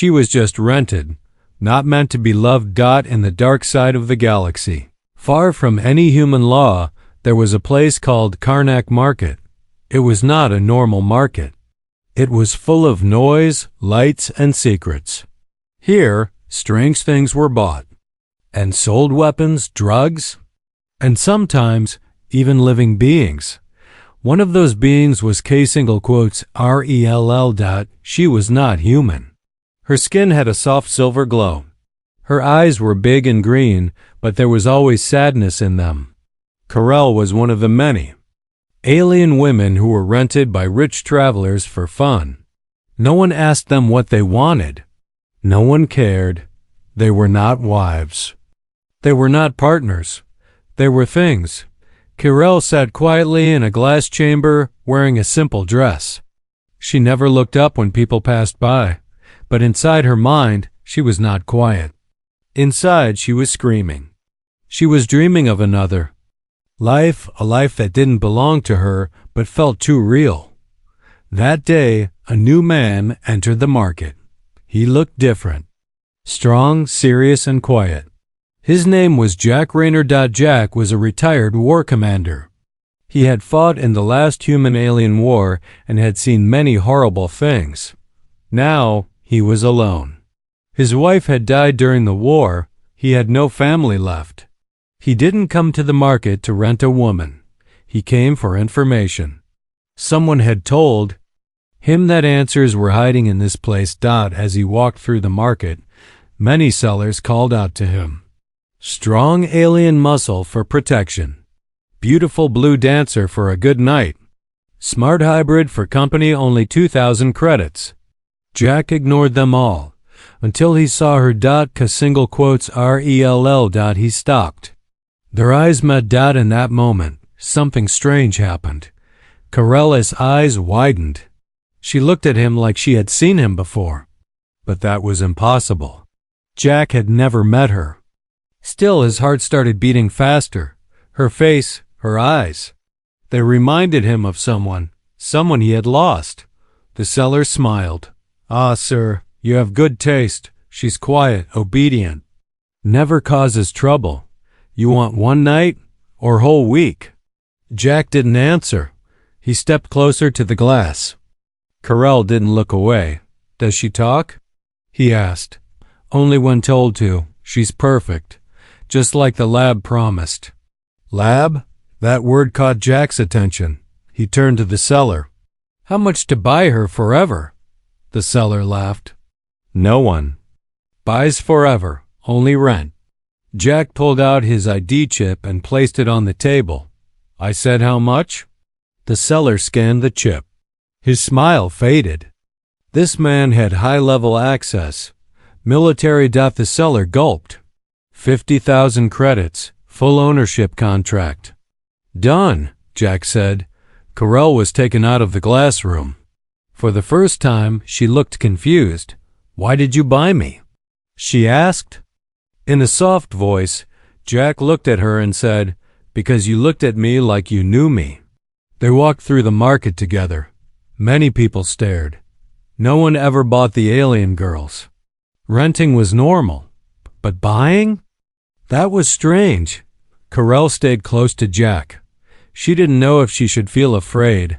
She was just rented, not meant to be loved. In the dark side of the galaxy, far from any human law, there was a place called Karnak Market. It was not a normal market. It was full of noise, lights, and secrets. Here, strange things were bought and sold: weapons, drugs, and sometimes even living beings. One of those beings was Rell. She was not human. Her skin had a soft silver glow. Her eyes were big and green, but there was always sadness in them. Carell was one of the many alien women who were rented by rich travelers for fun. No one asked them what they wanted. No one cared. They were not wives. They were not partners. They were things. Carell sat quietly in a glass chamber, wearing a simple dress. She never looked up when people passed by, but inside her mind, she was not quiet. Inside, she was screaming. She was dreaming of another life, a life that didn't belong to her, but felt too real. That day, a new man entered the market. He looked different. Strong, serious, and quiet. His name was Jack Rayner. Jack was a retired war commander. He had fought in the last human-alien war and had seen many horrible things. Now, he was alone. His wife had died during the war. He had no family left. He didn't come to the market to rent a woman. He came for information. Someone had told him that answers were hiding in this place. As he walked through the market, many sellers called out to him. Strong alien muscle for protection. Beautiful blue dancer for a good night. Smart hybrid for company, only 2,000 credits. Jack ignored them all until he saw her. Rell. He stopped. Their eyes met. In that moment, something strange happened. Carell's eyes widened. She looked at him like she had seen him before. But that was impossible. Jack had never met her. Still, his heart started beating faster. Her face, her eyes. They reminded him of someone he had lost. The seller smiled. Ah, sir, you have good taste. She's quiet, obedient, never causes trouble. You want one night or whole week? Jack didn't answer. He stepped closer to the glass. Carell didn't look away. Does she talk? He asked. Only when told to. She's perfect. Just like the lab promised. Lab? That word caught Jack's attention. He turned to the seller. How much to buy her forever? The seller laughed. No one buys forever, only rent. Jack pulled out his ID chip and placed it on the table. I said how much? The seller scanned the chip. His smile faded. This man had high-level access. Military. The seller gulped. 50,000 credits, full ownership contract. Done, Jack said. Carell was taken out of the glass room. For the first time, she looked confused. Why did you buy me? She asked. In a soft voice, Jack looked at her and said, Because you looked at me like you knew me. They walked through the market together. Many people stared. No one ever bought the alien girls. Renting was normal. But buying? That was strange. Carell stayed close to Jack. She didn't know if she should feel afraid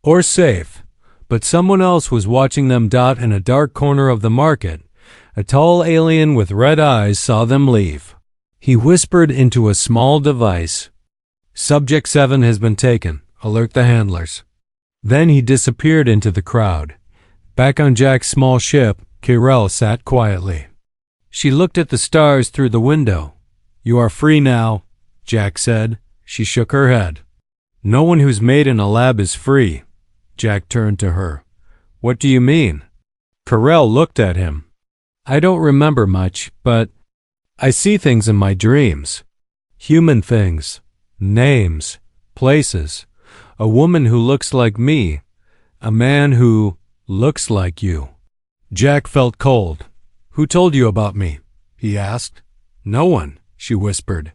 or safe, but someone else was watching them. In a dark corner of the market, a tall alien with red eyes saw them leave. He whispered into a small device. Subject 7 has been taken. Alert the handlers. Then he disappeared into the crowd. Back on Jack's small ship, Carell sat quietly. She looked at the stars through the window. You are free now, Jack said. She shook her head. No one who's made in a lab is free. Jack turned to her. What do you mean? Carell looked at him. I don't remember much, but I see things in my dreams. Human things, names, places, a woman who looks like me, a man who looks like you. Jack felt cold. Who told you about me? He asked. No one, she whispered.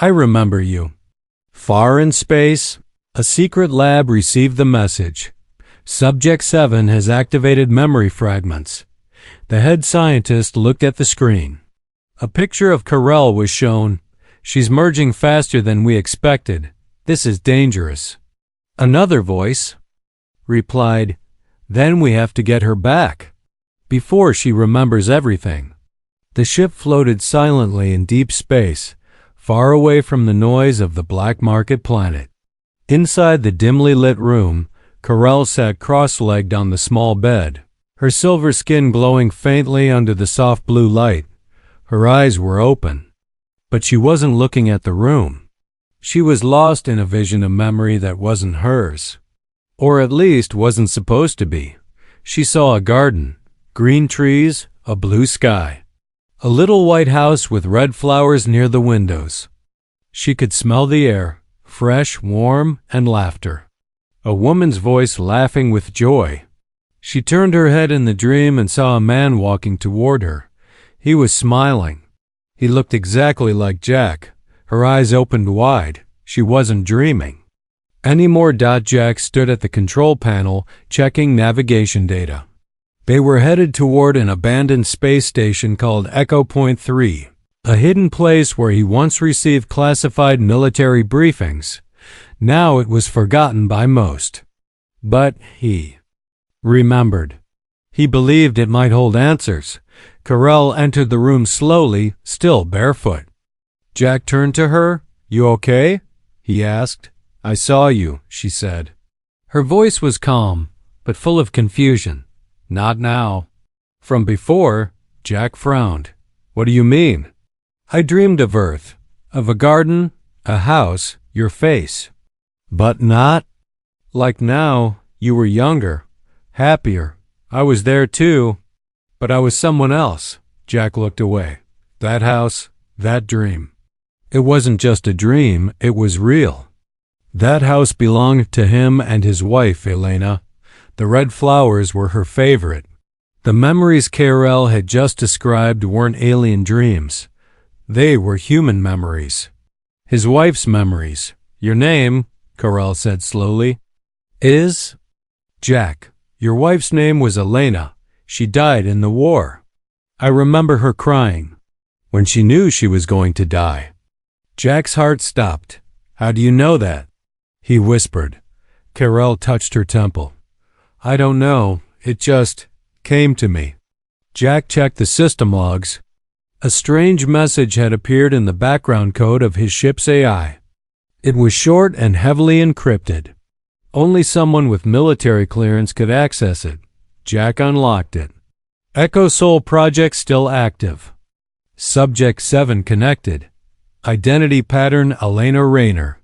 I remember you. Far in space, a secret lab received the message. Subject 7 has activated memory fragments. The head scientist looked at the screen. A picture of Carell was shown. She's merging faster than we expected. This is dangerous. Another voice replied, then we have to get her back before she remembers everything. The ship floated silently in deep space, far away from the noise of the black market planet. Inside the dimly lit room, Carell sat cross-legged on the small bed, her silver skin glowing faintly under the soft blue light. Her eyes were open, but she wasn't looking at the room. She was lost in a vision of memory that wasn't hers, or at least wasn't supposed to be. She saw a garden, green trees, a blue sky, a little white house with red flowers near the windows. She could smell the air, fresh, warm, and laughter. A woman's voice laughing with joy. She turned her head in the dream and saw a man walking toward her. He was smiling. He looked exactly like Jack. Her eyes opened wide. She wasn't dreaming anymore. Jack stood at the control panel, checking navigation data. They were headed toward an abandoned space station called Echo Point 3, a hidden place where he once received classified military briefings. Now it was forgotten by most. But he remembered. He believed it might hold answers. Carell entered the room slowly, still barefoot. Jack turned to her. You okay? He asked. I saw you, she said. Her voice was calm, but full of confusion. Not now. From before, Jack frowned. What do you mean? I dreamed of Earth, of a garden, a house, your face. But not like now. You were younger, happier. I was there too, but I was someone else. Jack looked away. That house, that dream. It wasn't just a dream, it was real. That house belonged to him and his wife, Elena. The red flowers were her favorite. The memories Carell had just described weren't alien dreams. They were human memories. His wife's memories. Your name, Carell said slowly, is Jack. Your wife's name was Elena. She died in the war. I remember her crying when she knew she was going to die. Jack's heart stopped. How do you know that? He whispered. Carell touched her temple. I don't know. It just came to me. Jack checked the system logs. A strange message had appeared in the background code of his ship's AI. It was short and heavily encrypted. Only someone with military clearance could access it. Jack unlocked it. Echo Soul project still active. Subject 7 connected. Identity pattern Elena Rayner.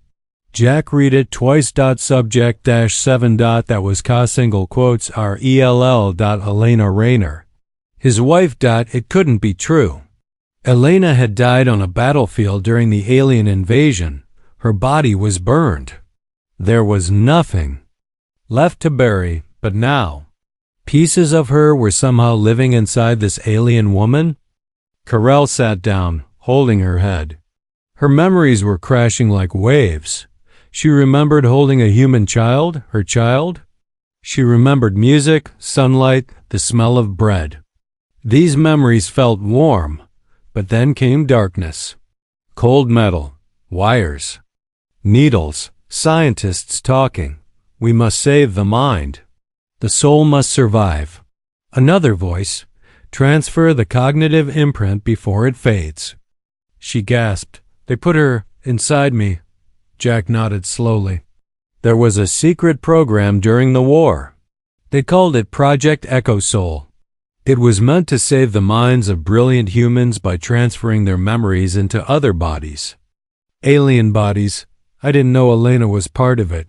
Jack read it twice. Subject -7. That was Ka single quotes RELL. Elena Rayner. His wife. It couldn't be true. Elena had died on a battlefield during the alien invasion. Her body was burned. There was nothing left to bury, but now pieces of her were somehow living inside this alien woman. Carell sat down, holding her head. Her memories were crashing like waves. She remembered holding a human child, her child. She remembered music, sunlight, the smell of bread. These memories felt warm, but then came darkness. Cold metal, wires, needles, scientists talking. We must save the mind. The soul must survive. Another voice. Transfer the cognitive imprint before it fades. She gasped. They put her inside me. Jack nodded slowly. There was a secret program during the war. They called it Project Echo Soul. It was meant to save the minds of brilliant humans by transferring their memories into other bodies. Alien bodies. I didn't know Elena was part of it.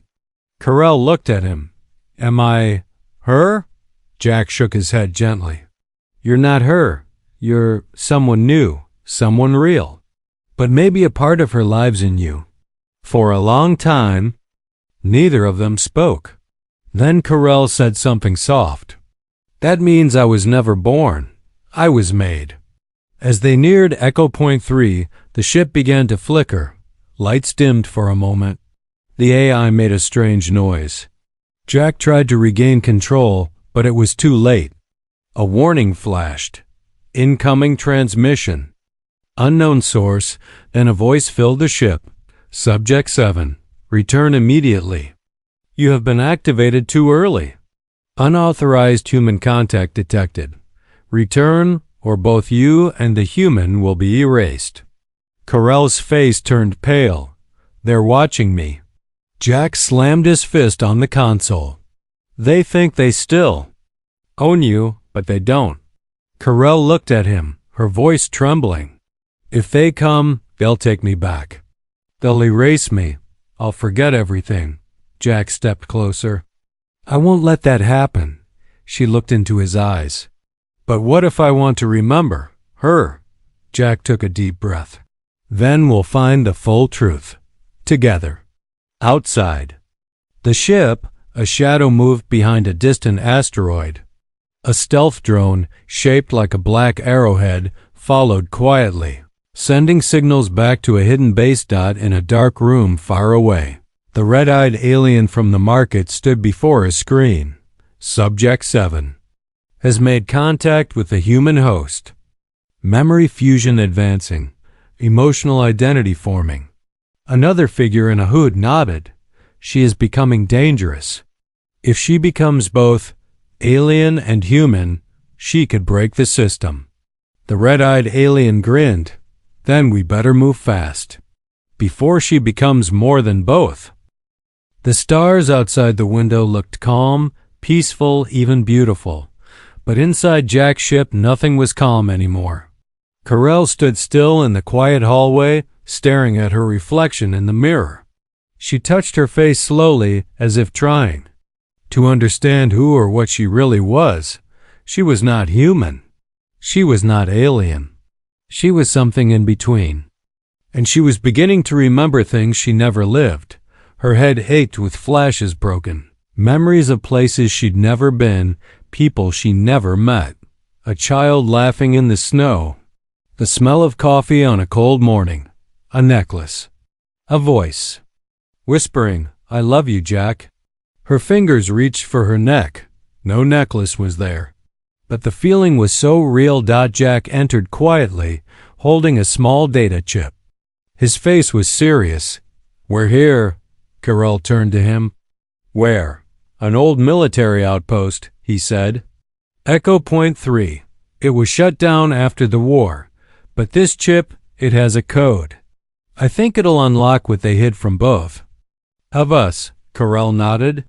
Carell looked at him. Am I her? Jack shook his head gently. You're not her. You're someone new, someone real. But maybe a part of her lives in you. For a long time, neither of them spoke. Then Carell said something soft. That means I was never born. I was made. As they neared Echo Point 3, the ship began to flicker. Lights dimmed for a moment. The AI made a strange noise. Jack tried to regain control, but it was too late. A warning flashed. Incoming transmission. Unknown source, and a voice filled the ship. Subject 7. Return immediately. You have been activated too early. Unauthorized human contact detected. Return, or both you and the human will be erased. Carell's face turned pale. They're watching me. Jack slammed his fist on the console. They think they still own you, but they don't. Carell looked at him, her voice trembling. If they come, they'll take me back. They'll erase me. I'll forget everything. Jack stepped closer. I won't let that happen. She looked into his eyes. But what if I want to remember her? Jack took a deep breath. Then we'll find the full truth. Together. Outside. The ship, a shadow, moved behind a distant asteroid. A stealth drone, shaped like a black arrowhead, followed quietly, sending signals back to a hidden base dot in a dark room far away. The red-eyed alien from the market stood before a screen. Subject 7 has made contact with the human host. Memory fusion advancing. Emotional identity forming. Another figure in a hood nodded. She is becoming dangerous. If she becomes both alien and human, she could break the system. The red-eyed alien grinned. Then we better move fast. Before she becomes more than both. The stars outside the window looked calm, peaceful, even beautiful. But inside Jack's ship, nothing was calm anymore. Carell stood still in the quiet hallway, staring at her reflection in the mirror. She touched her face slowly, as if trying to understand who or what she really was. She was not human. She was not alien. She was something in between. And she was beginning to remember things she never lived. Her head ached with flashes broken. Memories of places she'd never been, people she never met. A child laughing in the snow. The smell of coffee on a cold morning. A necklace. A voice. Whispering, I love you, Jack. Her fingers reached for her neck. No necklace was there. But the feeling was so real. Jack entered quietly, holding a small data chip. His face was serious. We're here. Carell turned to him. Where? An old military outpost, he said. Echo Point 3. It was shut down after the war. But this chip, it has a code. I think it'll unlock what they hid from both of us. Carell nodded.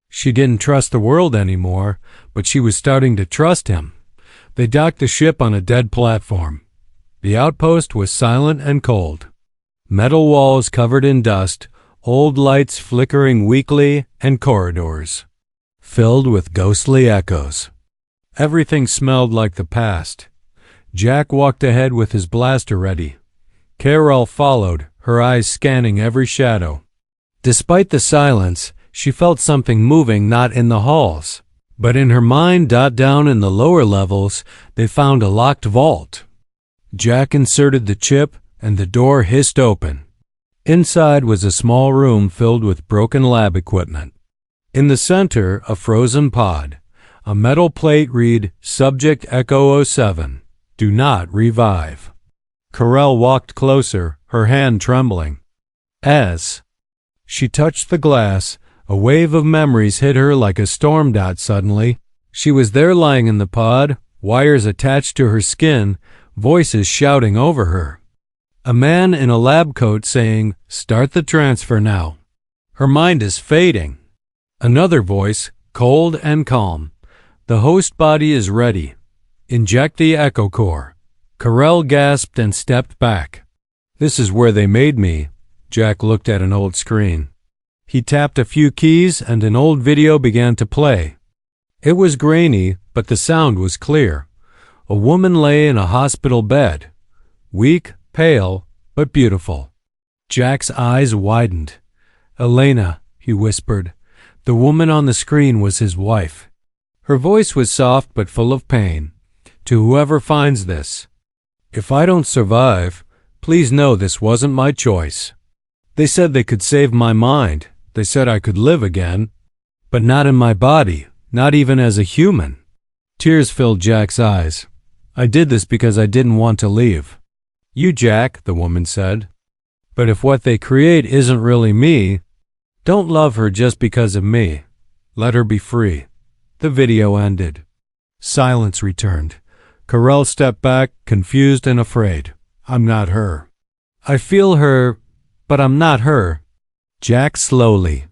She didn't trust the world anymore, but she was starting to trust him. They docked the ship on a dead platform. The outpost was silent and cold. Metal walls covered in dust, old lights flickering weakly, and corridors filled with ghostly echoes. Everything smelled like the past. Jack walked ahead with his blaster ready. Carell followed, her eyes scanning every shadow. Despite the silence, she felt something moving, not in the halls, but in her mind. Down in the lower levels, they found a locked vault. Jack inserted the chip, and the door hissed open. Inside was a small room filled with broken lab equipment. In the center, a frozen pod. A metal plate read, Subject Echo 07. Do not revive. Carell walked closer, her hand trembling. As she touched the glass, a wave of memories hit her like a storm. Suddenly, she was there lying in the pod, wires attached to her skin, voices shouting over her. A man in a lab coat saying, Start the transfer now. Her mind is fading. Another voice, cold and calm. The host body is ready. Inject the echo core. Carell gasped and stepped back. This is where they made me. Jack looked at an old screen. He tapped a few keys and an old video began to play. It was grainy, but the sound was clear. A woman lay in a hospital bed. Weak, pale, but beautiful. Jack's eyes widened. Elena, he whispered. The woman on the screen was his wife. Her voice was soft but full of pain. To whoever finds this, if I don't survive, please know this wasn't my choice. They said they could save my mind. They said I could live again, but not in my body, not even as a human. Tears filled Jack's eyes. I did this because I didn't want to leave. You, Jack, the woman said. But if what they create isn't really me, don't love her just because of me. Let her be free. The video ended. Silence returned. Carell stepped back, confused and afraid. I'm not her. I feel her, but I'm not her. Jack slowly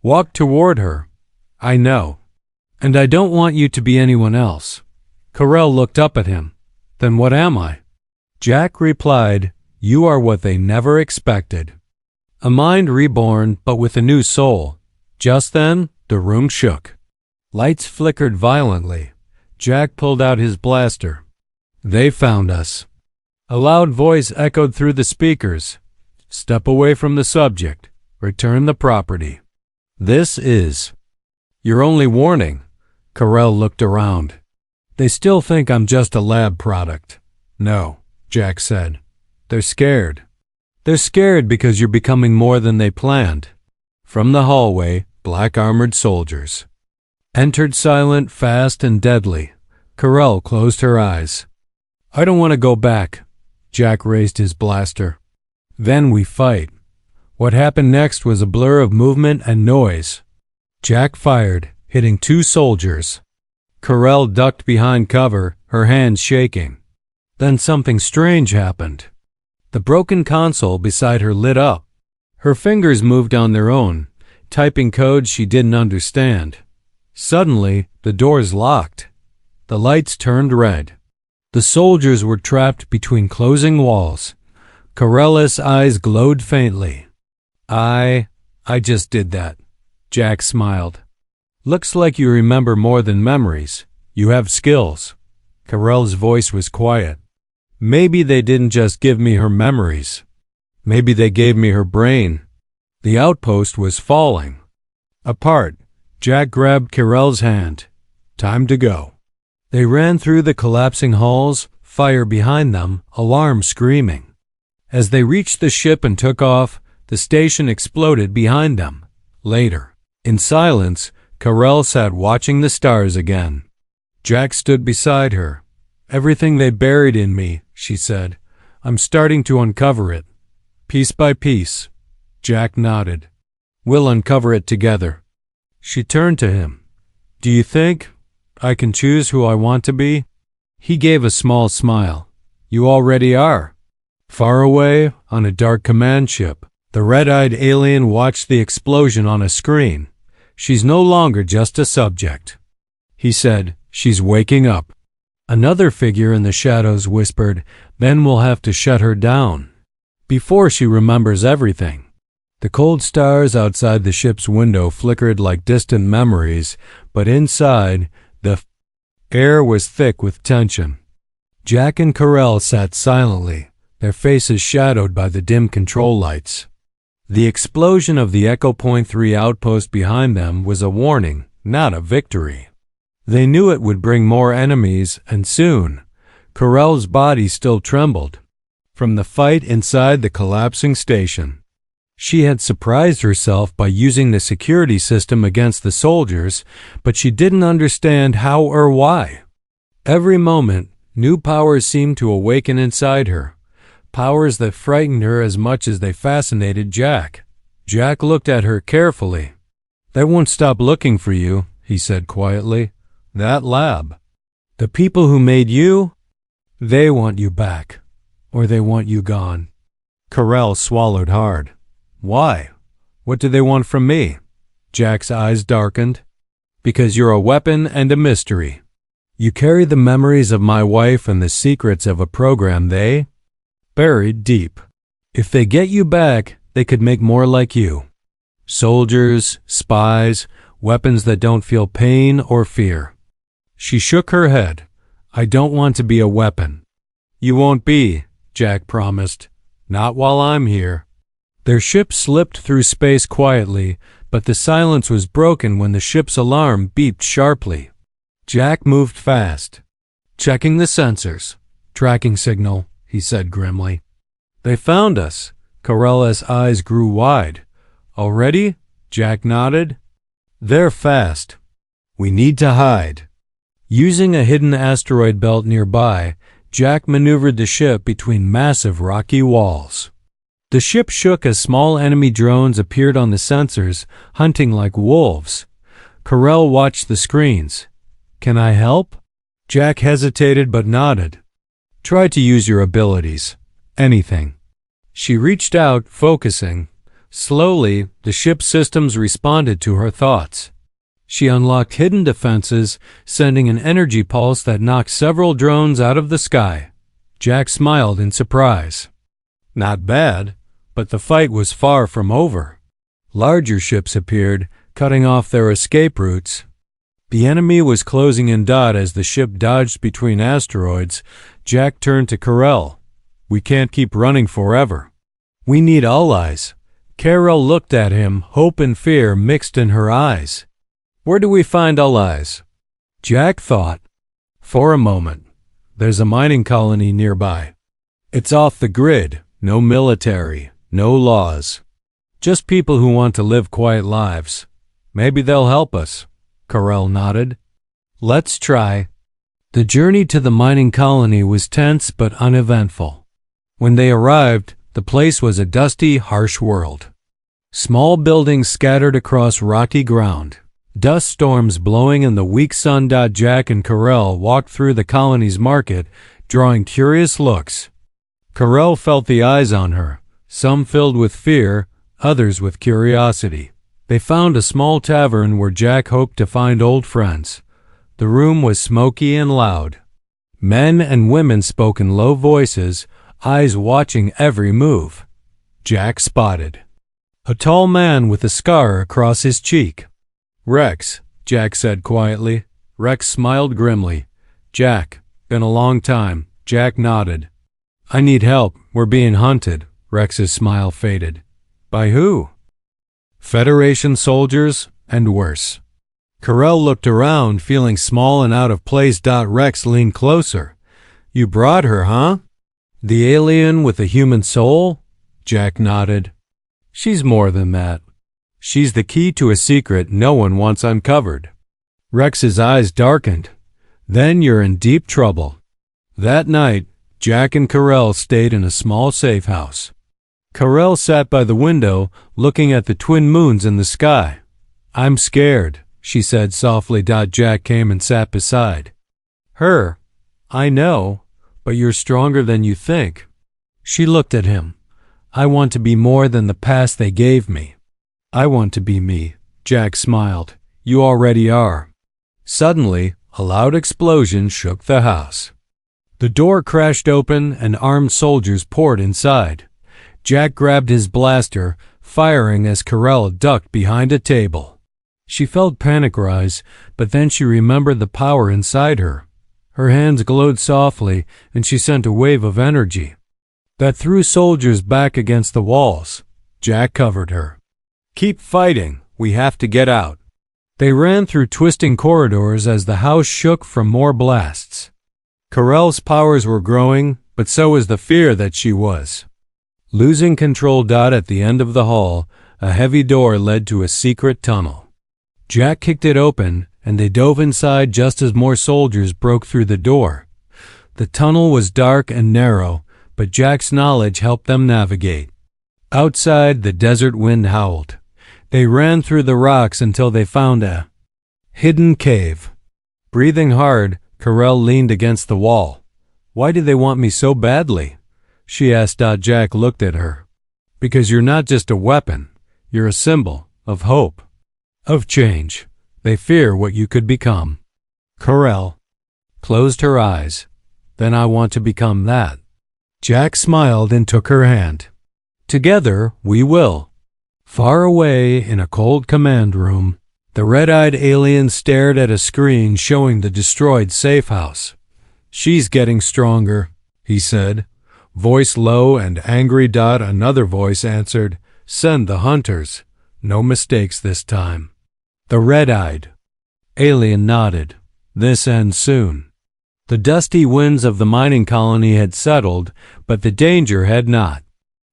walked toward her. I know. And I don't want you to be anyone else. Carell looked up at him. Then what am I? Jack replied, You are what they never expected. A mind reborn, but with a new soul. Just then, the room shook. Lights flickered violently. Jack pulled out his blaster. They found us. A loud voice echoed through the speakers. Step away from the subject. Return the property. This is your only warning. Carell looked around. They still think I'm just a lab product. No, Jack said. They're scared. They're scared because you're becoming more than they planned. From the hallway, black armored soldiers entered, silent, fast, and deadly. Carell closed her eyes. I don't want to go back. Jack raised his blaster. Then we fight. What happened next was a blur of movement and noise. Jack fired, hitting 2 soldiers. Carell ducked behind cover, her hands shaking. Then something strange happened. The broken console beside her lit up. Her fingers moved on their own, typing code she didn't understand. Suddenly, the doors locked. The lights turned red. The soldiers were trapped between closing walls. Carell's eyes glowed faintly. I just did that. Jack smiled. Looks like you remember more than memories. You have skills. Carell's voice was quiet. Maybe they didn't just give me her memories. Maybe they gave me her brain. The outpost was falling apart. Jack grabbed Carell's hand. Time to go. They ran through the collapsing halls, fire behind them, alarm screaming. As they reached the ship and took off, the station exploded behind them. Later, in silence, Carell sat watching the stars again. Jack stood beside her. Everything they buried in me, she said. I'm starting to uncover it. Piece by piece. Jack nodded. We'll uncover it together. She turned to him. Do you think I can choose who I want to be? He gave a small smile. You already are. Far away, on a dark command ship, the red-eyed alien watched the explosion on a screen. She's no longer just a subject. He said, She's waking up. Another figure in the shadows whispered, Then we'll have to shut her down. Before she remembers everything. The cold stars outside the ship's window flickered like distant memories, but inside, the air was thick with tension. Jack and Carell sat silently, their faces shadowed by the dim control lights. The explosion of the Echo Point 3 outpost behind them was a warning, not a victory. They knew it would bring more enemies, and soon. Carell's body still trembled from the fight inside the collapsing station. She had surprised herself by using the security system against the soldiers, but she didn't understand how or why. Every moment, new powers seemed to awaken inside her. Powers that frightened her as much as they fascinated Jack. Jack looked at her carefully. They won't stop looking for you, he said quietly. That lab. The people who made you, they want you back, or they want you gone. Carell swallowed hard. Why? What do they want from me? Jack's eyes darkened. Because you're a weapon and a mystery. You carry the memories of my wife and the secrets of a program they buried deep. If they get you back, they could make more like you. Soldiers, spies, weapons that don't feel pain or fear. She shook her head. I don't want to be a weapon. You won't be, Jack promised. Not while I'm here. Their ship slipped through space quietly, but the silence was broken when the ship's alarm beeped sharply. Jack moved fast. Checking the sensors. Tracking signal, he said grimly. They found us. Carell's eyes grew wide. Already? Jack nodded. They're fast. We need to hide. Using a hidden asteroid belt nearby, Jack maneuvered the ship between massive rocky walls. The ship shook as small enemy drones appeared on the sensors, hunting like wolves. Carell watched the screens. "Can I help?" Jack hesitated but nodded. "Try to use your abilities. Anything." She reached out, focusing. Slowly, the ship's systems responded to her thoughts. She unlocked hidden defenses, sending an energy pulse that knocked several drones out of the sky. Jack smiled in surprise. Not bad, but the fight was far from over. Larger ships appeared, cutting off their escape routes. The enemy was closing in. As the ship dodged between asteroids, Jack turned to Carell. "We can't keep running forever. We need allies." Carell looked at him, hope and fear mixed in her eyes. "Where do we find allies?" Jack thought. For a moment. "There's a mining colony nearby. It's off the grid, no military, no laws. Just people who want to live quiet lives. Maybe they'll help us." Carell nodded. "Let's try." The journey to the mining colony was tense but uneventful. When they arrived, the place was a dusty, harsh world. Small buildings scattered across rocky ground. Dust storms blowing in the weak sun. Jack and Carell walked through the colony's market, drawing curious looks. Carell felt the eyes on her, some filled with fear, others with curiosity. They found a small tavern where Jack hoped to find old friends. The room was smoky and loud. Men and women spoke in low voices, eyes watching every move. Jack spotted a tall man with a scar across his cheek. "Rex," Jack said quietly. Rex smiled grimly. "Jack, been a long time." Jack nodded. "I need help. We're being hunted." Rex's smile faded. "By who?" "Federation soldiers, and worse." Carell looked around, feeling small and out of place. Rex leaned closer. "You brought her, huh?" "The alien with a human soul?" Jack nodded. "She's more than that. She's the key to a secret no one wants uncovered." Rex's eyes darkened. "Then you're in deep trouble." That night, Jack and Carell stayed in a small safe house. Carell sat by the window, looking at the twin moons in the sky. "I'm scared," she said softly. Jack came and sat beside her. "I know, but you're stronger than you think." She looked at him. "I want to be more than the past they gave me. I want to be me." Jack smiled. "You already are." Suddenly, a loud explosion shook the house. The door crashed open and armed soldiers poured inside. Jack grabbed his blaster, firing as Carell ducked behind a table. She felt panic rise, but then she remembered the power inside her. Her hands glowed softly, and she sent a wave of energy that threw soldiers back against the walls. Jack covered her. "Keep fighting. We have to get out." They ran through twisting corridors as the house shook from more blasts. Carell's powers were growing, but so was the fear that she was losing control. At the end of the hall, a heavy door led to a secret tunnel. Jack kicked it open, and they dove inside just as more soldiers broke through the door. The tunnel was dark and narrow, but Jack's knowledge helped them navigate. Outside, the desert wind howled. They ran through the rocks until they found a hidden cave. Breathing hard, Carell leaned against the wall. "Why do they want me so badly?" she asked. Jack looked at her. "Because you're not just a weapon. You're a symbol of hope, of change. They fear what you could become." Carell closed her eyes. "Then I want to become that." Jack smiled and took her hand. "Together, we will." Far away in a cold command room, the red-eyed alien stared at a screen showing the destroyed safe house. "She's getting stronger," he said, voice low and angry. Another voice answered, "Send the hunters. No mistakes this time." The red-eyed alien nodded. "This ends soon." The dusty winds of the mining colony had settled, but the danger had not.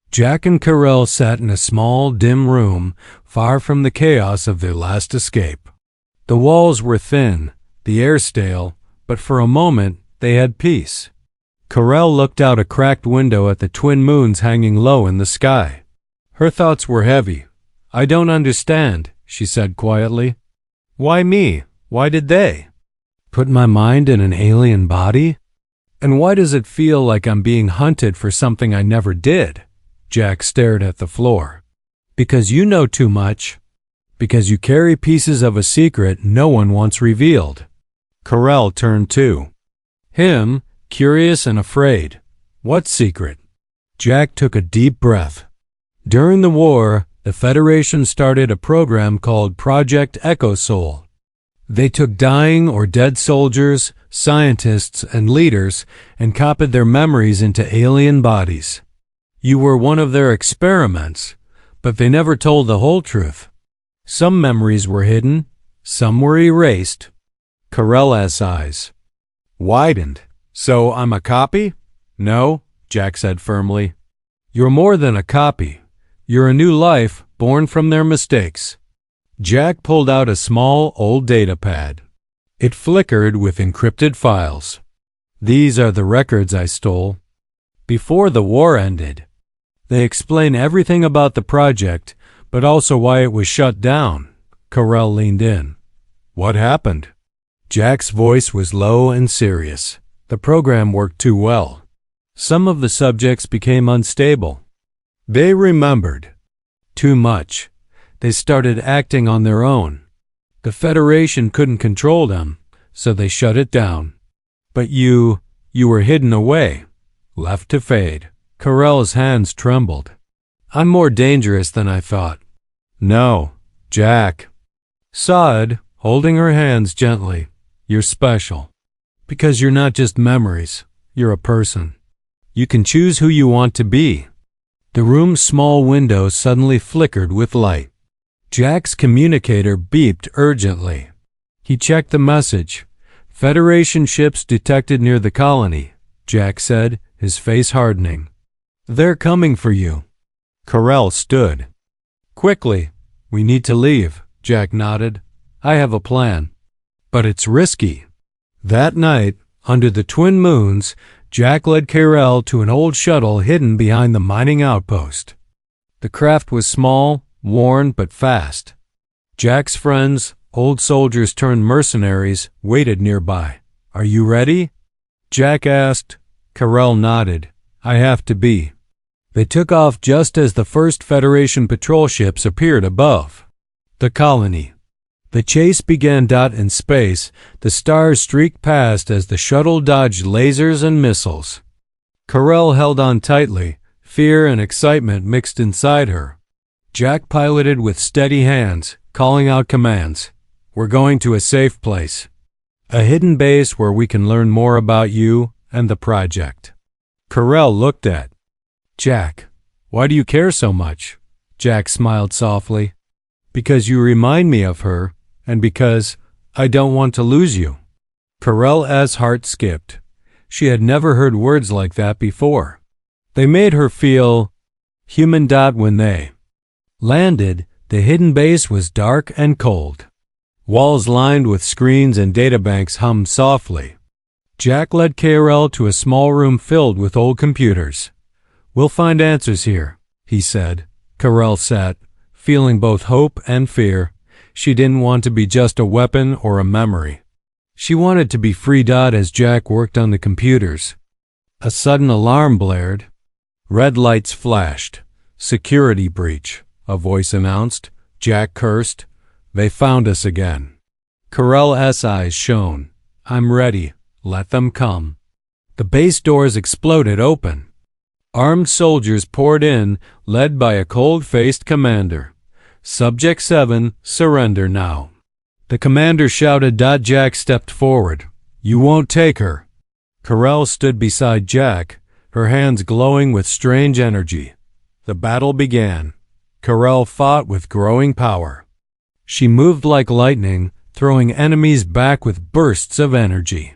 Jack and Carell sat in a small, dim room, far from the chaos of their last escape. The walls were thin, the air stale, but for a moment they had peace. Carell looked out a cracked window at the twin moons hanging low in the sky. Her thoughts were heavy. "I don't understand," she said quietly. "Why me? Why did they put my mind in an alien body? And why does it feel like I'm being hunted for something I never did?" Jack stared at the floor. "Because you know too much. Because you carry pieces of a secret no one wants revealed." Carell turned to him, curious and afraid. "What secret?" Jack took a deep breath. During the war, the Federation started a program called Project Echo Soul. They took dying or dead soldiers, scientists, and leaders and copied their memories into alien bodies. You were one of their experiments, but they never told the whole truth. Some memories were hidden, some were erased. Carell's eyes widened. "So I'm a copy?" "No," Jack said firmly. "You're more than a copy. You're a new life born from their mistakes." Jack pulled out a small, old data pad. It flickered with encrypted files. "These are the records I stole before the war ended. They explain everything about the project, but also why it was shut down." Carell leaned in. "What happened?" Jack's voice was low and serious. "The program worked too well. Some of the subjects became unstable. They remembered too much. They started acting on their own. The Federation couldn't control them, so they shut it down. But you were hidden away, left to fade." Carell's hands trembled. "I'm more dangerous than I thought." "No, Jack," sighed, holding her hands gently. "You're special. Because you're not just memories, you're a person. You can choose who you want to be." The room's small window suddenly flickered with light. Jack's communicator beeped urgently. He checked the message. "Federation ships detected near the colony," Jack said, his face hardening. "They're coming for you." Carell stood. "Quickly, we need to leave," Jack nodded. "I have a plan. But it's risky." That night, under the twin moons, Jack led Carell to an old shuttle hidden behind the mining outpost. The craft was small, worn but fast. Jack's friends, old soldiers turned mercenaries, waited nearby. "Are you ready?" Jack asked. Carell nodded. "I have to be." They took off just as the first Federation patrol ships appeared above the colony. The chase began. In space, the stars streaked past as the shuttle dodged lasers and missiles. Carell held on tightly, fear and excitement mixed inside her. Jack piloted with steady hands, calling out commands. "We're going to a safe place. A hidden base where we can learn more about you and the project." Carell looked at Jack. "Why do you care so much?" Jack smiled softly. "Because you remind me of her, and because I don't want to lose you." Carell's heart skipped. She had never heard words like that before. They made her feel human. When they landed, the hidden base was dark and cold. Walls lined with screens and databanks hummed softly. Jack led Carell to a small room filled with old computers. "We'll find answers here," he said. Carell sat, feeling both hope and fear. She didn't want to be just a weapon or a memory. She wanted to be free. As Jack worked on the computers, a sudden alarm blared. Red lights flashed. "Security breach," a voice announced. Jack cursed. "They found us again." Carell's eyes shone. "I'm ready. Let them come." The base doors exploded open. Armed soldiers poured in, led by a cold-faced commander. "Subject 7, surrender now." The commander shouted. Jack stepped forward. "You won't take her." Carell stood beside Jack, her hands glowing with strange energy. The battle began. Carell fought with growing power. She moved like lightning, throwing enemies back with bursts of energy.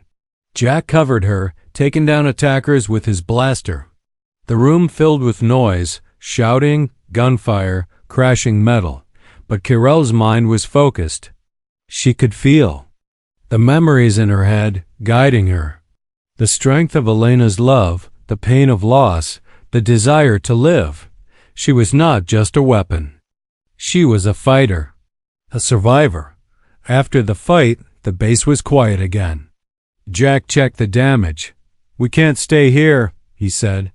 Jack covered her, taking down attackers with his blaster. The room filled with noise, shouting, gunfire, crashing metal. But Carell's mind was focused. She could feel the memories in her head, guiding her. The strength of Elena's love, the pain of loss, the desire to live. She was not just a weapon. She was a fighter, a survivor. After the fight, the base was quiet again. Jack checked the damage. "We can't stay here," he said.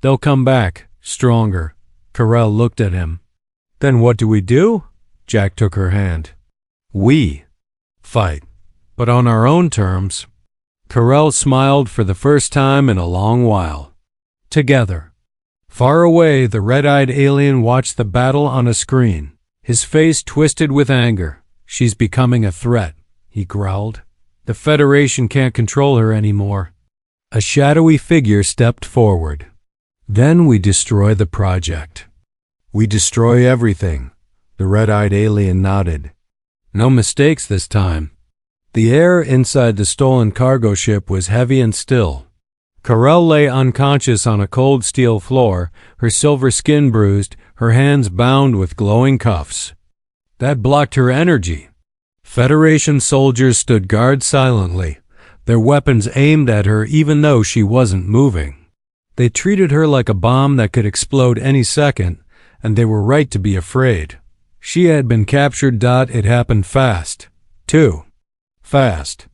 "They'll come back, stronger." Carell looked at him. "Then what do we do?" Jack took her hand. "We fight, but on our own terms." Carell smiled for the first time in a long while. Together. Far away, the red-eyed alien watched the battle on a screen. His face twisted with anger. "She's becoming a threat," he growled. "The Federation can't control her anymore." A shadowy figure stepped forward. "Then we destroy the project." "We destroy everything." The red-eyed alien nodded. "No mistakes this time." The air inside the stolen cargo ship was heavy and still. Carell lay unconscious on a cold steel floor, her silver skin bruised, her hands bound with glowing cuffs. That blocked her energy. Federation soldiers stood guard silently, their weapons aimed at her even though she wasn't moving. They treated her like a bomb that could explode any second, and they were right to be afraid. She had been captured. It happened fast. Too fast.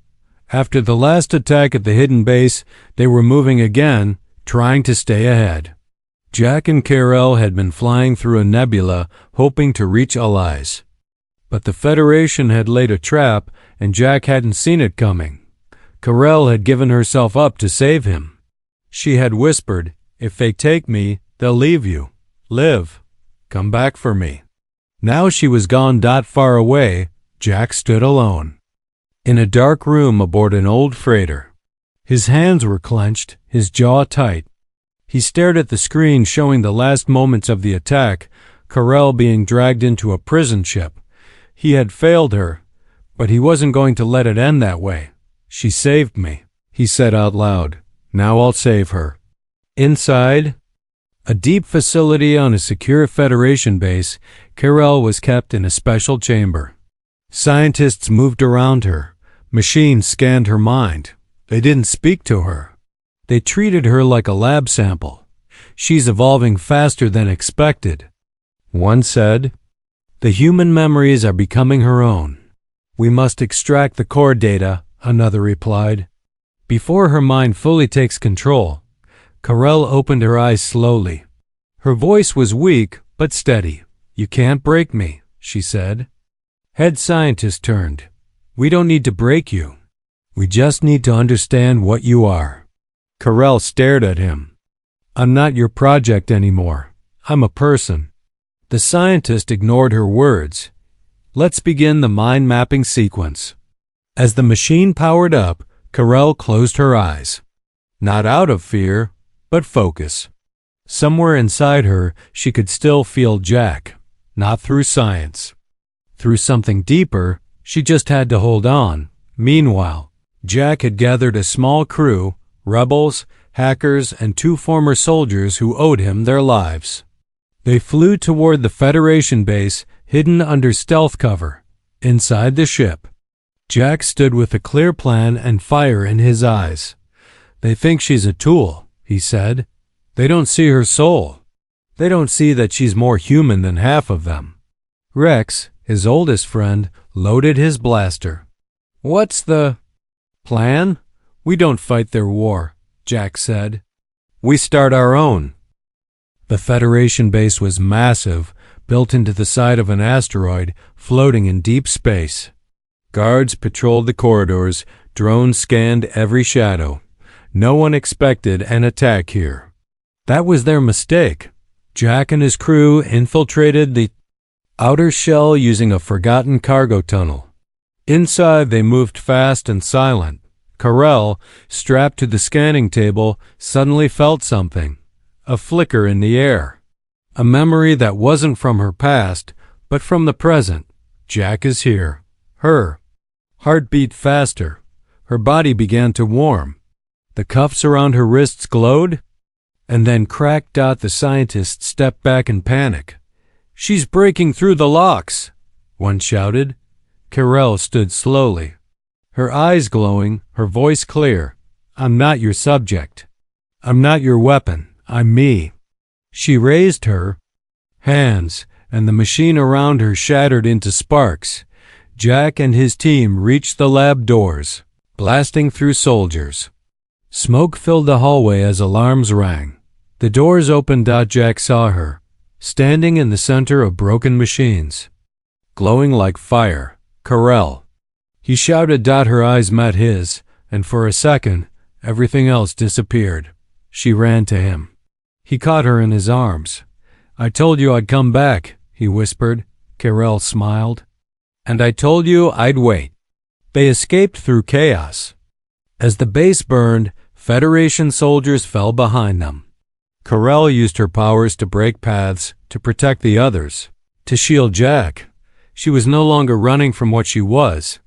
After the last attack at the hidden base, they were moving again, trying to stay ahead. Jack and Carell had been flying through a nebula, hoping to reach allies. But the Federation had laid a trap, and Jack hadn't seen it coming. Carell had given herself up to save him. She had whispered, "If they take me, they'll leave you. Live. Come back for me." Now she was gone. Far away, Jack stood alone. In a dark room aboard an old freighter. His hands were clenched, his jaw tight. He stared at the screen showing the last moments of the attack, Carell being dragged into a prison ship. He had failed her, but he wasn't going to let it end that way. "She saved me," he said out loud. "Now I'll save her." Inside, a deep facility on a secure Federation base, Carell was kept in a special chamber. Scientists moved around her. Machines scanned her mind. They didn't speak to her. They treated her like a lab sample. "She's evolving faster than expected," one said. "The human memories are becoming her own. We must extract the core data," another replied. "Before her mind fully takes control." Carell opened her eyes slowly. Her voice was weak but steady. "You can't break me," she said. Head scientist turned. "We don't need to break you. We just need to understand what you are." Carell stared at him. "I'm not your project anymore. I'm a person." The scientist ignored her words. "Let's begin the mind mapping sequence." As the machine powered up, Carell closed her eyes. Not out of fear, but focus. Somewhere inside her, she could still feel Jack. Not through science. Through something deeper, she just had to hold on. Meanwhile, Jack had gathered a small crew, rebels, hackers, and 2 former soldiers who owed him their lives. They flew toward the Federation base, hidden under stealth cover. Inside the ship, Jack stood with a clear plan and fire in his eyes. "They think she's a tool," he said. "They don't see her soul. They don't see that she's more human than half of them." Rex, his oldest friend, loaded his blaster. "What's the plan?" "We don't fight their war," Jack said. "We start our own." The Federation base was massive, built into the side of an asteroid, floating in deep space. Guards patrolled the corridors, drones scanned every shadow. No one expected an attack here. That was their mistake. Jack and his crew infiltrated the outer shell using a forgotten cargo tunnel. Inside, they moved fast and silent. Carell, strapped to the scanning table, suddenly felt something. A flicker in the air. A memory that wasn't from her past, but from the present. Jack is here. Her heart beat faster. Her body began to warm. The cuffs around her wrists glowed, and then cracked. The scientist stepped back in panic. "She's breaking through the locks!" one shouted. Carell stood slowly. her eyes glowing, her voice clear. I'm not your subject. I'm not your weapon. I'm me. She raised her hands, and the machine around her shattered into sparks. Jack and his team reached the lab doors, blasting through soldiers. Smoke filled the hallway as alarms rang. The doors opened. Jack saw her, standing in the center of broken machines, glowing like fire. Carell. He shouted. Her eyes met his, and for a second, everything else disappeared. She ran to him. He caught her in his arms. I told you I'd come back, he whispered. Carell smiled. And I told you I'd wait. They escaped through chaos. As the base burned, Federation soldiers fell behind them. Carell used her powers to break paths, to protect the others, to shield Jack. She was no longer running from what she was.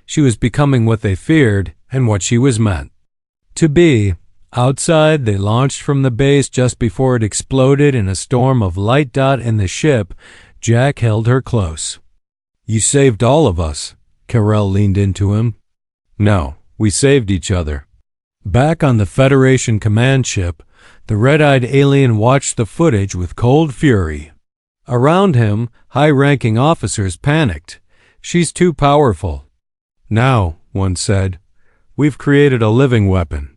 She was becoming what they feared and what she was meant to be. Outside, they launched from the base just before it exploded in a storm of light. In the ship, Jack held her close. You saved all of us. Carell leaned into him. No, we saved each other. Back on the Federation command ship, the red-eyed alien watched the footage with cold fury. Around him, high-ranking officers panicked. She's too powerful. Now, one said, we've created a living weapon.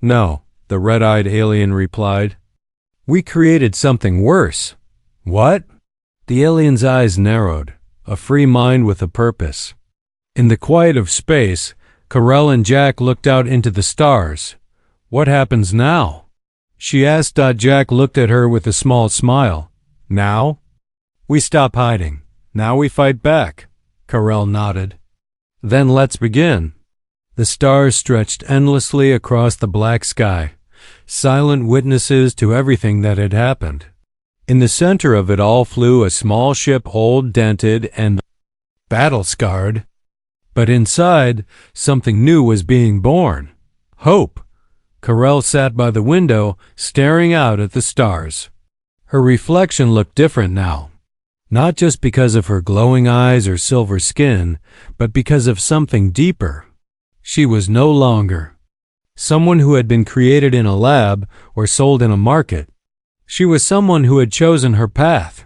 No, the red-eyed alien replied. We created something worse. What? The alien's eyes narrowed, a free mind with a purpose. In the quiet of space, Carell and Jack looked out into the stars. What happens now? She asked. Jack looked at her with a small smile. Now? We stop hiding. Now we fight back. Carell nodded. Then let's begin. The stars stretched endlessly across the black sky, silent witnesses to everything that had happened. In the center of it all flew a small ship, old, dented, and battle-scarred. But inside, something new was being born. Hope. Carell sat by the window, staring out at the stars. Her reflection looked different now, not just because of her glowing eyes or silver skin, but because of something deeper. She was no longer someone who had been created in a lab or sold in a market. She was someone who had chosen her path,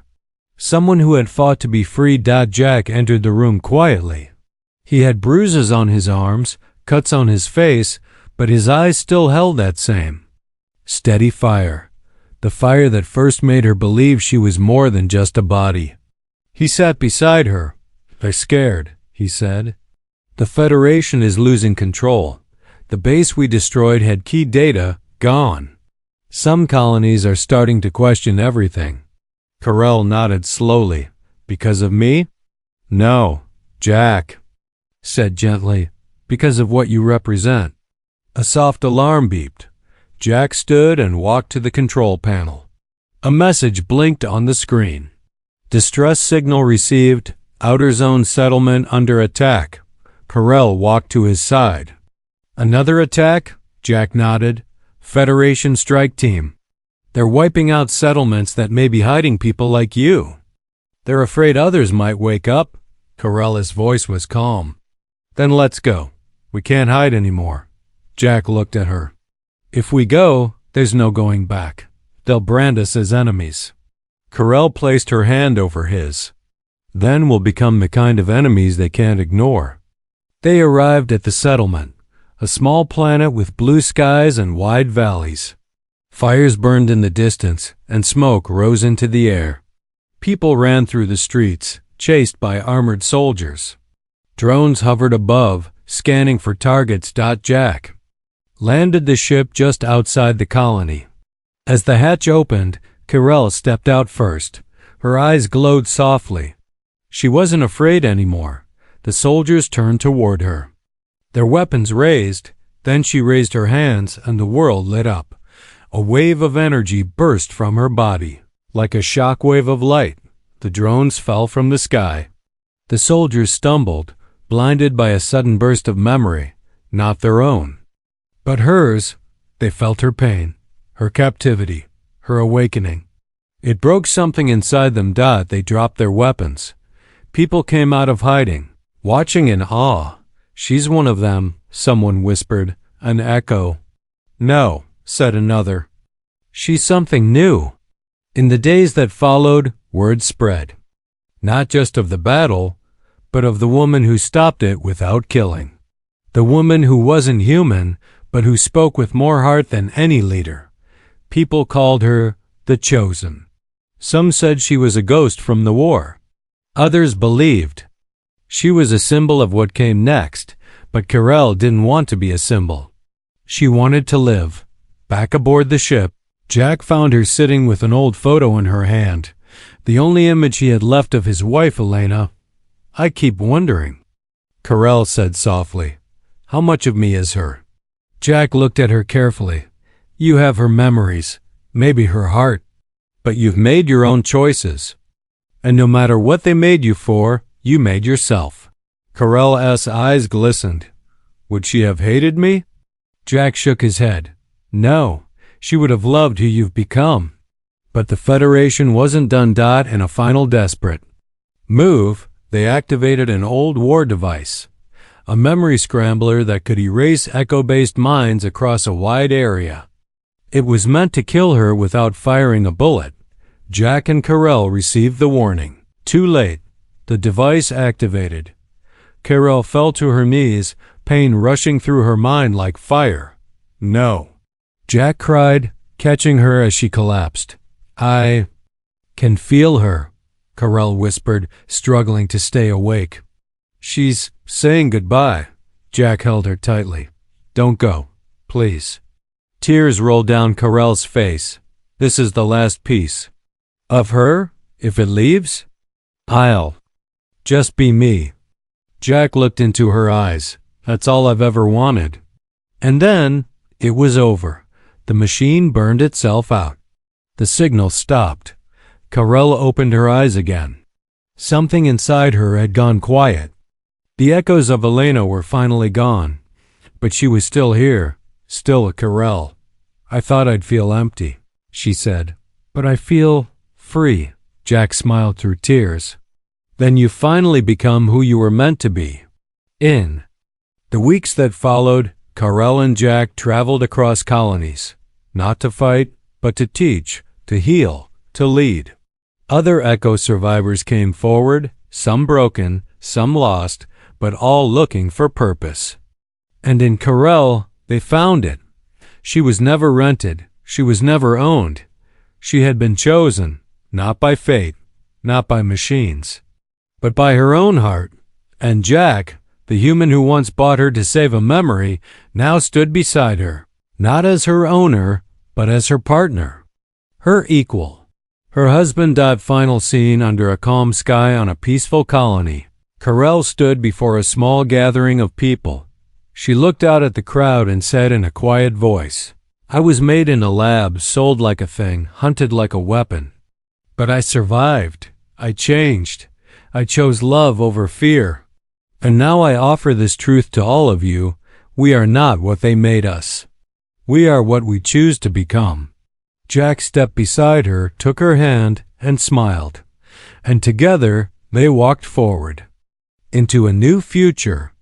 someone who had fought to be free. Jack entered the room quietly. He had bruises on his arms, cuts on his face, but his eyes still held that same steady fire, the fire that first made her believe she was more than just a body. He sat beside her. They're scared, he said. The Federation is losing control. The base we destroyed had key data gone. Some colonies are starting to question everything. Carell nodded slowly. Because of me? No, Jack said gently. Because of what you represent. A soft alarm beeped. Jack stood and walked to the control panel. A message blinked on the screen. Distress signal received. Outer zone settlement under attack. Carell walked to his side. Another attack? Jack nodded. Federation strike team. They're wiping out settlements that may be hiding people like you. They're afraid others might wake up. Carell's voice was calm. Then let's go. We can't hide anymore. Jack looked at her. If we go, there's no going back. They'll brand us as enemies. Carell placed her hand over his. Then we'll become the kind of enemies they can't ignore. They arrived at the settlement, a small planet with blue skies and wide valleys. Fires burned in the distance, and smoke rose into the air. People ran through the streets, chased by armored soldiers. Drones hovered above, scanning for targets. Jack landed the ship just outside the colony. As the hatch opened, Carell stepped out first. Her eyes glowed softly. She wasn't afraid anymore. The soldiers turned toward her, their weapons raised. Then she raised her hands, and the world lit up. A wave of energy burst from her body. Like a shock wave of light, the drones fell from the sky. The soldiers stumbled, blinded by a sudden burst of memory, not their own, but hers. They felt her pain, her captivity, her awakening. It broke something inside them. They dropped their weapons. People came out of hiding, watching in awe. "She's one of them," someone whispered, an echo. "No," said another. "She's something new." In the days that followed, word spread, not just of the battle, but of the woman who stopped it without killing. The woman who wasn't human, but who spoke with more heart than any leader. People called her the Chosen. Some said she was a ghost from the war. Others believed she was a symbol of what came next, but Carell didn't want to be a symbol. She wanted to live. Back aboard the ship, Jack found her sitting with an old photo in her hand, the only image he had left of his wife, Elena. "I keep wondering," Carell said softly, "how much of me is her?" Jack looked at her carefully. "You have her memories, maybe her heart, but you've made your own choices. And no matter what they made you for, you made yourself." Carell's eyes glistened. "Would she have hated me?" Jack shook his head. "No, she would have loved who you've become." But the Federation wasn't done. In a final desperate move, they activated an old war device, a memory scrambler that could erase echo-based minds across a wide area. It was meant to kill her without firing a bullet. Jack and Carell received the warning. Too late. The device activated. Carell fell to her knees, pain rushing through her mind like fire. "No," Jack cried, catching her as she collapsed. "I can feel her," Carell whispered, struggling to stay awake. "She's saying goodbye." Jack held her tightly. "Don't go, please." Tears rolled down Carell's face. "This is the last piece." "Of her? If it leaves?" "I'll just be me." Jack looked into her eyes. "That's all I've ever wanted." And then it was over. The machine burned itself out. The signal stopped. Carell opened her eyes again. Something inside her had gone quiet. The echoes of Elena were finally gone, but she was still here, still a Carell. "I thought I'd feel empty," she said. "But I feel free." Jack smiled through tears. "Then you finally become who you were meant to be." In the weeks that followed, Carell and Jack traveled across colonies, not to fight, but to teach, to heal, to lead. Other Echo survivors came forward, some broken, some lost, but all looking for purpose. And in Carell, they found it. She was never rented. She was never owned. She had been chosen, not by fate, not by machines, but by her own heart. And Jack, the human who once bought her to save a memory, now stood beside her, not as her owner, but as her partner, her equal. Her husband died final scene under a calm sky on a peaceful colony. Carell stood before a small gathering of people. She looked out at the crowd and said in a quiet voice, "I was made in a lab, sold like a thing, hunted like a weapon. But I survived. I changed. I chose love over fear. And now I offer this truth to all of you. We are not what they made us. We are what we choose to become." Jack stepped beside her, took her hand, and smiled. And together they walked forward into a new future,